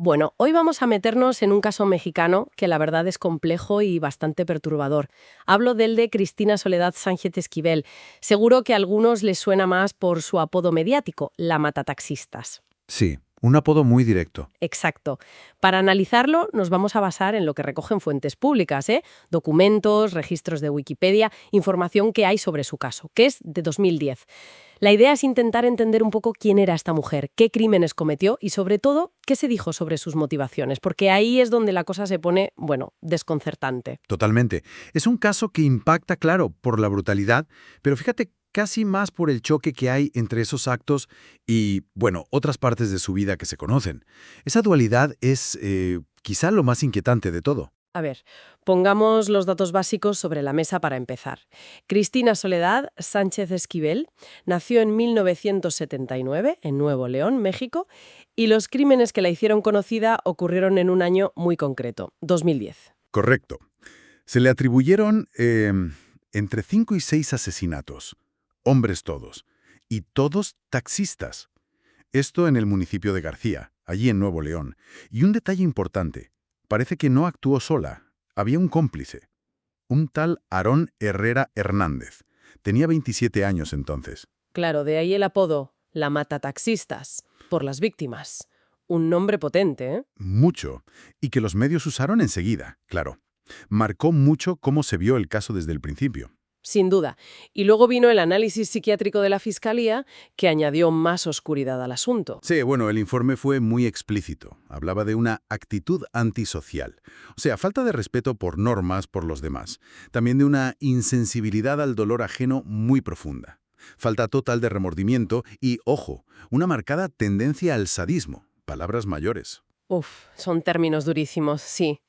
Bueno, hoy vamos a meternos en un caso mexicano que la verdad es complejo y bastante perturbador. Hablo del de Cristina Soledad Sánchez Esquivel. Seguro que a algunos les suena más por su apodo mediático, la matataxistas. Sí, un apodo muy directo. Exacto. Para analizarlo nos vamos a basar en lo que recogen fuentes públicas, documentos, registros de Wikipedia, información que hay sobre su caso, que es de 2010. La idea es intentar entender un poco quién era esta mujer, qué crímenes cometió y, sobre todo, qué se dijo sobre sus motivaciones, porque ahí es donde la cosa se pone, bueno, desconcertante. Totalmente. Es un caso que impacta, claro, por la brutalidad, pero fíjate, casi más por el choque que hay entre esos actos y, bueno, otras partes de su vida que se conocen. Esa dualidad es quizá lo más inquietante de todo. A ver, pongamos los datos básicos sobre la mesa para empezar. Cristina Soledad Sánchez Esquivel nació en 1979 en Nuevo León, México, y los crímenes que la hicieron conocida ocurrieron en un año muy concreto, 2010. Correcto. Se le atribuyeron entre 5 y 6 asesinatos, hombres todos, y todos taxistas. Esto en el municipio de García, allí en Nuevo León. Y un detalle importante, parece que no actuó sola, había un cómplice, un tal Aarón Herrera Hernández. Tenía 27 años entonces. Claro, de ahí el apodo, la matataxistas, por las víctimas. Un nombre potente, ¿eh? Mucho. Y que los medios usaron enseguida, claro. Marcó mucho cómo se vio el caso desde el principio. Sin duda. Y luego vino el análisis psiquiátrico de la Fiscalía, que añadió más oscuridad al asunto. Sí, bueno, el informe fue muy explícito. Hablaba de una actitud antisocial. O sea, falta de respeto por normas, por los demás. También de una insensibilidad al dolor ajeno muy profunda. Falta total de remordimiento y, ojo, una marcada tendencia al sadismo. Palabras mayores. Uf, son términos durísimos, sí.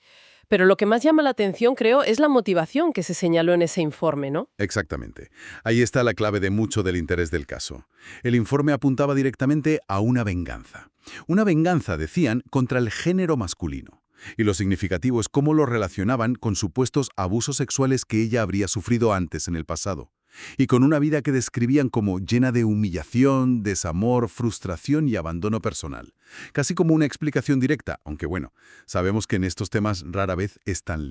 Pero lo que más llama la atención, creo, es la motivación que se señaló en ese informe, ¿no? Exactamente. Ahí está la clave de mucho del interés del caso. El informe apuntaba directamente a una venganza. Una venganza, decían, contra el género masculino. Y lo significativo es cómo lo relacionaban con supuestos abusos sexuales que ella habría sufrido antes en el pasado. Y con una vida que describían como llena de humillación, desamor, frustración y abandono personal. Casi como una explicación directa, aunque bueno, sabemos que en estos temas rara vez es tan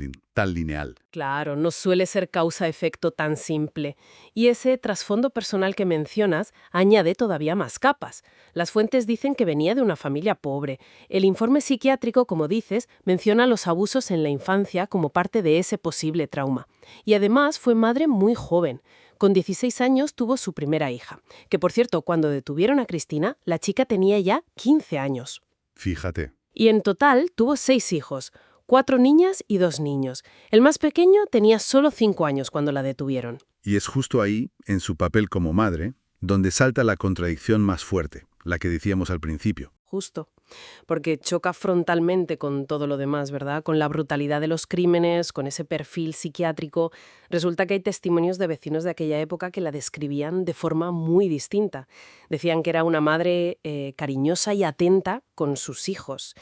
lineal. Claro, no suele ser causa-efecto tan simple. Y ese trasfondo personal que mencionas añade todavía más capas. Las fuentes dicen que venía de una familia pobre. El informe psiquiátrico, como dices, menciona los abusos en la infancia como parte de ese posible trauma. Y además fue madre muy joven. Con 16 años tuvo su primera hija, que por cierto, cuando detuvieron a Cristina, la chica tenía ya 15 años. Fíjate. Y en total tuvo 6 hijos, 4 niñas y 2 niños. El más pequeño tenía solo 5 años cuando la detuvieron. Y es justo ahí, en su papel como madre, donde salta la contradicción más fuerte, la que decíamos al principio. Justo. Porque choca frontalmente con todo lo demás, ¿verdad? Con la brutalidad de los crímenes, con ese perfil psiquiátrico. Resulta que hay testimonios de vecinos de aquella época que la describían de forma muy distinta. Decían que era una madre cariñosa y atenta con sus hijos.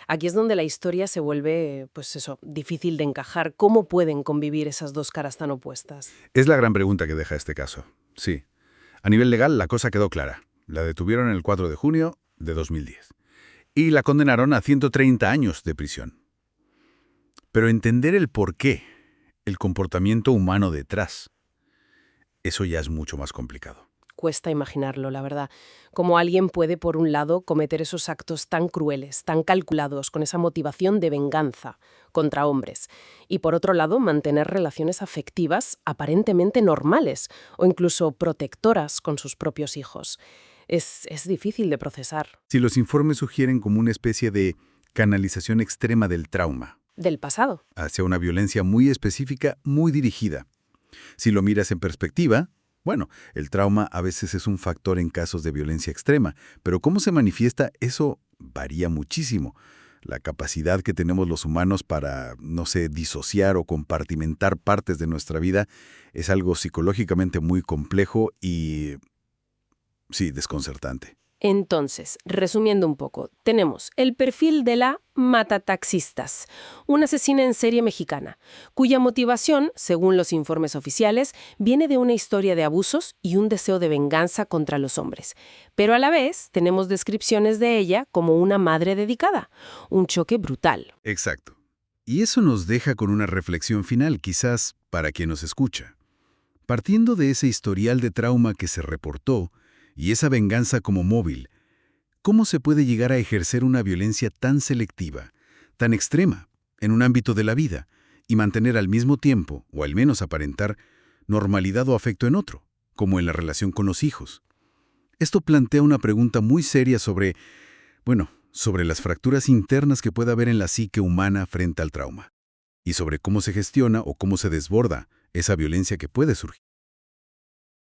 Aquí es donde la historia se vuelve, pues eso, difícil de encajar. ¿Cómo pueden convivir esas dos caras tan opuestas? Es la gran pregunta que deja este caso. Sí. A nivel legal, la cosa quedó clara. La detuvieron el 4 de junio de 2010. Y la condenaron a 130 años de prisión. Pero entender el porqué, el comportamiento humano detrás, eso ya es mucho más complicado. Cuesta imaginarlo, la verdad. Cómo alguien puede, por un lado, cometer esos actos tan crueles, tan calculados, con esa motivación de venganza contra hombres, y por otro lado, mantener relaciones afectivas aparentemente normales o incluso protectoras con sus propios hijos. Es difícil de procesar. Si los informes sugieren como una especie de canalización extrema del trauma, Del pasado. hacia una violencia muy específica, muy dirigida. Si lo miras en perspectiva, bueno, el trauma a veces es un factor en casos de violencia extrema, pero cómo se manifiesta, eso varía muchísimo. La capacidad que tenemos los humanos para, no sé, disociar o compartimentar partes de nuestra vida es algo psicológicamente muy complejo y, sí, desconcertante. Entonces, resumiendo un poco, tenemos el perfil de la matataxistas, una asesina en serie mexicana, cuya motivación, según los informes oficiales, viene de una historia de abusos y un deseo de venganza contra los hombres. Pero a la vez tenemos descripciones de ella como una madre dedicada, un choque brutal. Exacto. Y eso nos deja con una reflexión final, quizás para quien nos escucha. Partiendo de ese historial de trauma que se reportó y esa venganza como móvil, ¿cómo se puede llegar a ejercer una violencia tan selectiva, tan extrema, en un ámbito de la vida, y mantener al mismo tiempo, o al menos aparentar, normalidad o afecto en otro, como en la relación con los hijos? Esto plantea una pregunta muy seria sobre las fracturas internas que puede haber en la psique humana frente al trauma, y sobre cómo se gestiona o cómo se desborda esa violencia que puede surgir.